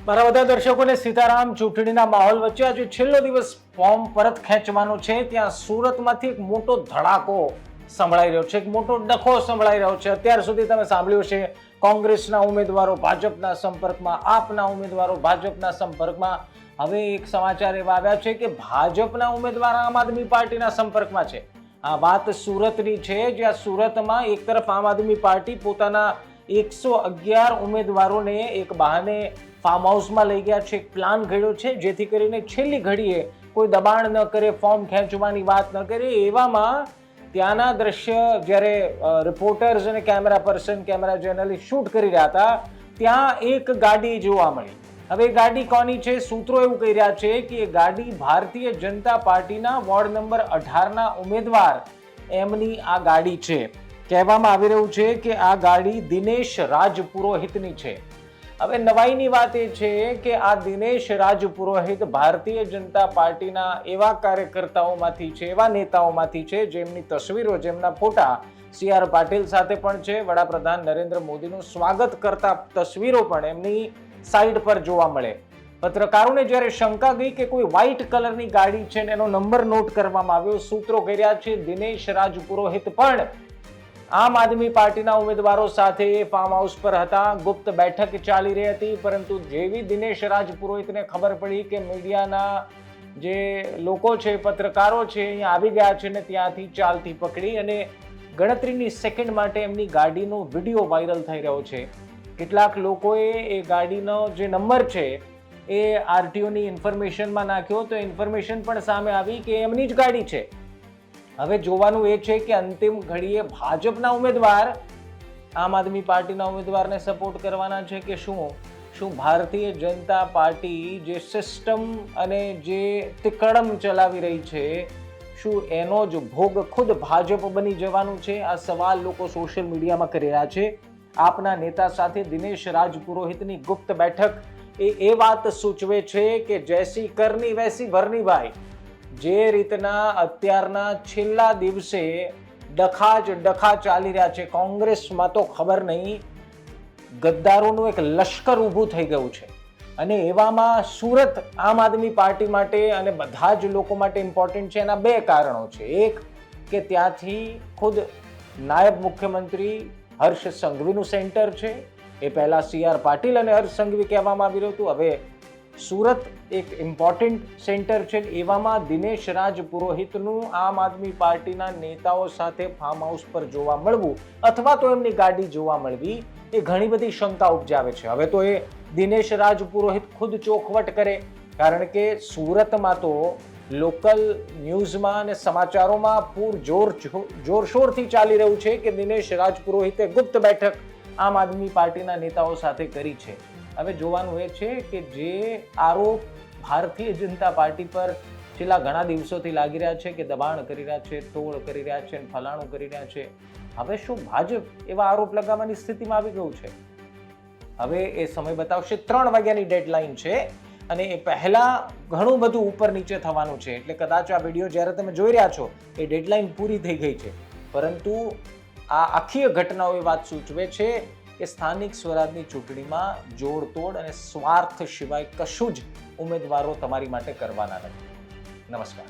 મારા બધા દર્શકોને સીતારામ. ચૂંટણીના માહોલ વચ્ચે આજે છેલ્લો દિવસ ફોર્મ પરત ખેંચવાનો છે. ત્યાં સુરતમાંથી એક મોટો ધડાકો સંભળાઈ રહ્યો છે, એક મોટો ડખો સંભળાઈ રહ્યો છે. અત્યાર સુધી તમે સાંભળ્યું છે કોંગ્રેસના ઉમેદવારો ભાજપના સંપર્કમાં, આપના ઉમેદવારો ભાજપના સંપર્કમાં. હવે એક સમાચાર એવા આવ્યા છે કે ભાજપના ઉમેદવાર આમ આદમી પાર્ટીના સંપર્કમાં છે. આ વાત સુરતની છે, જ્યાં સુરતમાં એક તરફ આમ આદમી પાર્ટી પોતાના 111 ઉમેદવારોને એક બહાને ફાર્મ હાઉસમાં લઈ ગયા છે, એક પ્લાન ઘડ્યો છે જેથી કરીને છેલ્લી ઘડીએ કોઈ દબાણ ન કરે, ફોર્મ ખેંચવાની વાત ન કરે. એવામાં ત્યાંના દ્રશ્ય જ્યારે રિપોર્ટર્સ અને camera person, camera journalist shoot કરી રહ્યા હતા, ત્યાં એક ગાડી જોવા મળી. હવે ગાડી કોની છે? સૂત્રો એવું કહી રહ્યા છે કે એ ગાડી ભારતીય જનતા પાર્ટીના વોર્ડ નંબર 18ના ઉમેદવાર એમની આ ગાડી છે. કહેવામાં આવી રહ્યું છે કે આ ગાડી દિનેશ રાજપુરોહિતની છે. હવે નવાઈની વાત એ છે કે આ દિનેશ રાજપુરોહિત ભારતીય જનતા પાર્ટીના એવા કાર્યકર્તાઓમાંથી છે, એવા નેતાઓમાંથી છે જેમની તસવીરો, જેમના ફોટા CR પાટીલ સાથે પણ છે. વડાપ્રધાન નરેન્દ્ર મોદીનું સ્વાગત કરતા તસવીરો પણ એમની સાઈડ પર જોવા મળે. પત્રકારોને જ્યારે શંકા ગઈ કે કોઈ વ્હાઇટ કલરની ગાડી છે ને એનો નંબર નોટ કરવામાં આવ્યો, સૂત્રો કહી રહ્યા છે દિનેશ રાજપુરોહિત પણ આમ આદમી પાર્ટીના ઉમેદવારો સાથે ફાર્મ હાઉસ પર હતા. ગુપ્ત બેઠક ચાલી રહી હતી, પરંતુ જેવી દિનેશ રાજપુરોહિતને ખબર પડી કે મીડિયાના જે લોકો છે, પત્રકારો છે, અહીંયા આવી ગયા છે ને ત્યાંથી ચાલતી પકડી અને ગણતરીની સેકન્ડ માટે એમની ગાડીનો વિડીયો વાયરલ થઈ રહ્યો છે. કેટલાક લોકોએ એ ગાડીનો જે નંબર છે એ RTOની ઇન્ફોર્મેશનમાં નાખ્યો, તો ઇન્ફોર્મેશન પણ સામે આવી કે એમની જ ગાડી છે. હવે જોવાનું એ છે કે અંતિમ ઘડીએ ભાજપના ઉમેદવાર આમ આદમી પાર્ટીના ઉમેદવારને સપોર્ટ કરવાના છે કે શું ભારતીય જનતા પાર્ટી જે સિસ્ટમ અને જે તિકડમ ચલાવી રહી છે, શું એનો જ ભોગ ખુદ ભાજપ બની જવાનું છે? આ સવાલ લોકો સોશિયલ મીડિયામાં કરી રહ્યા છે. આપના નેતા સાથે દિનેશ રાજપુરોહિતની ગુપ્ત બેઠક એ વાત સૂચવે છે કે જૈસી કરની વૈસી ભરની ભાઈ. જે રીતના અત્યારના છેલ્લા દિવસે ડખા ચાલી રહ્યા છે કોંગ્રેસમાં, તો ખબર નહીં, ગદ્દારોનું એક લશ્કર ઊભું થઈ ગયું છે. અને એવામાં સુરત આમ આદમી પાર્ટી માટે અને બધા જ લોકો માટે ઇમ્પોર્ટન્ટ છે. એના બે કારણો છે. એક કે ત્યાંથી ખુદ નાયબ મુખ્યમંત્રી હર્ષ સંઘવીનું સેન્ટર છે. એ પહેલા CR પાટીલ અને હર્ષ સંઘવી કહેવામાં આવી રહ્યું હતું, હવે સુરત એક ઇમ્પોર્ટન્ટ સેન્ટર છે. એવામાં દિનેશ રાજપુરોહિતનું આમ આદમી પાર્ટીના નેતાઓ સાથે ફાર્મ હાઉસ પર જોવા મળવું અથવા તો એમની ગાડી જોવા મળવી એ ઘણી બધી શંકા ઉપજાવે છે. હવે તો એ દિનેશ રાજપુરોહિત ખુદ ચોખવટ કરે, કારણ કે સુરતમાં તો લોકલ ન્યૂઝમાં અને સમાચારોમાં જોરશોરથી ચાલી રહ્યું છે કે દિનેશ રાજપુરોહિતે ગુપ્ત બેઠક આમ આદમી પાર્ટીના નેતાઓ સાથે કરી છે. હવે જોવાનું એ છે કે જે આરોપ ભારતીય જનતા પાર્ટી પર છેલ્લા ઘણા દિવસોથી લાગી રહ્યા છે કે દબાણ કરી રહ્યા છે, તોડ કરી રહ્યા છે, ફલાણું કરી રહ્યા છે, હવે શું ભાજપ એવા આરોપ લગાવવાની સ્થિતિમાં આવી ગયું છે? હવે એ સમય બતાવશે. 3 વાગ્યાની ડેડલાઇન છે અને એ પહેલા ઘણું બધું ઉપર નીચે થવાનું છે. એટલે કદાચ આ વિડીયો જ્યારે તમે જોઈ રહ્યા છો એ ડેડલાઇન પૂરી થઈ ગઈ છે, પરંતુ આ આખી ઘટનાઓ એ વાત સૂચવે છે કે સ્થાનિક સ્વરાજની ચૂંટણીમાં જોડતોડ અને સ્વાર્થ સિવાય કશું જ ઉમેદવારો તમારી માટે કરવાના નથી. નમસ્કાર.